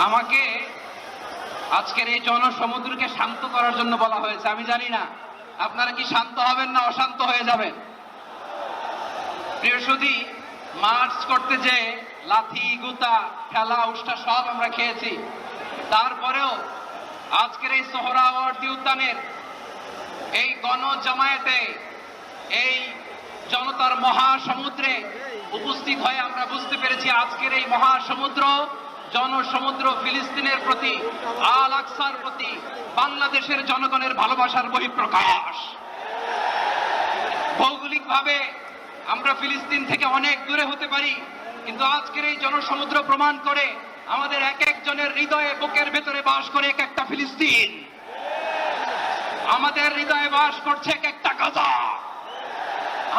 আমাকে আজকের এই জনসমুদ্রকে শান্ত করার জন্য বলা হয়েছে। আমি জানি না আপনারা কি শান্ত হবেন না অশান্ত হয়ে যাবেন। প্রিয় সুধী, মার্চ করতে যে লাথি গুতা খেলা উষ্টা সব আমরা খেয়েছি, তারপরেও আজকের এই সোহরাওয়ার্দী উদ্যানের এই গণজামায়াতে এই জনতার মহাসমুদ্রে উপস্থিত হয়ে আমরা বুঝতে পেরেছি আজকের এই মহাসমুদ্র জনসমুদ্র ফিলিস্তিনের প্রতি, আল আকসার প্রতি বাংলাদেশের জনগণের ভালোবাসার বহিঃপ্রকাশ। ভৌগোলিকভাবে আমরা ফিলিস্তিন থেকে অনেক দূরে হতে পারি, কিন্তু আজকের এই জনসমুদ্র প্রমাণ করে আমাদের এক একজনের হৃদয়ে বুকের ভেতরে বাস করে এক একটা ফিলিস্তিন। আমাদের হৃদয়ে বাস করছে এক একটা গাজা,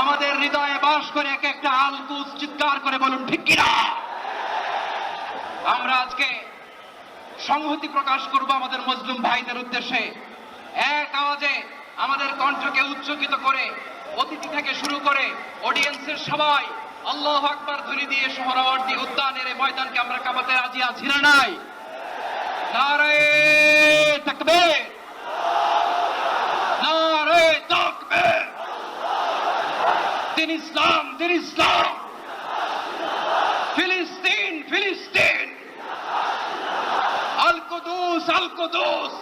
আমাদের হৃদয়ে বাস করে এক একটা আল কুদস। চিৎকার করে বলুন ঠিক কিনা। আমরা আজকে সংহতি প্রকাশ করব আমাদের মুসলিম ভাইদের উদ্দেশ্যে। এক আওয়াজে আমাদের কণ্ঠকে উচ্চকিত করে অতিথি থেকে শুরু করে অডিয়েন্সের সবাই আল্লাহু আকবার ধ্বনি দিয়ে সোহরাওয়ার্দী উদ্যানের এই ময়দানকে আমরা কাঁপাতে রাজি আছি না নাই? নারে তাকবীর, নারে তাকবীর। দিন ইসলাম, দিন ইসলাম। ফিলিস্তিন, ফিলিস্তিন। আল কুদুস, আল কুদুস।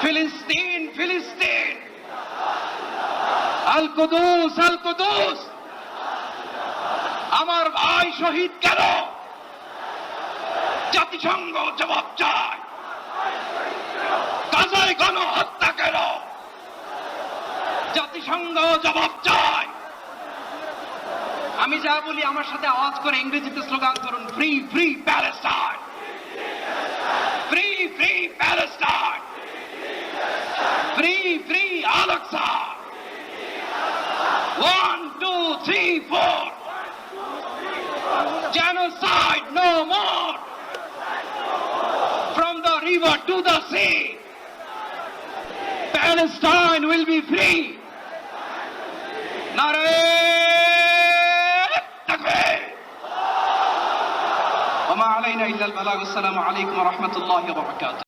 ফিলিস্তিন, ফিলিস্তিন। আল কুদুস, আল কুদুস। আমার ভাই শহীদ কেন? জাতিসংঘ জবাব চায়। গাজায় গণহত্যা কেন? জাতিসংঘ জবাব চায়। আমি যা বলি আমার সাথে আওয়াজ করে ইংরেজিতে স্লোগান করুন, free free Palestine, free free Palestine, free free Al Aqsa. 1 2 3 4, genocide no more. From the river to the sea, Palestine will be free. Nare takbir. Wa ma alayna illa al balagh. Assalamu alaykum wa rahmatullahi wa barakatuh.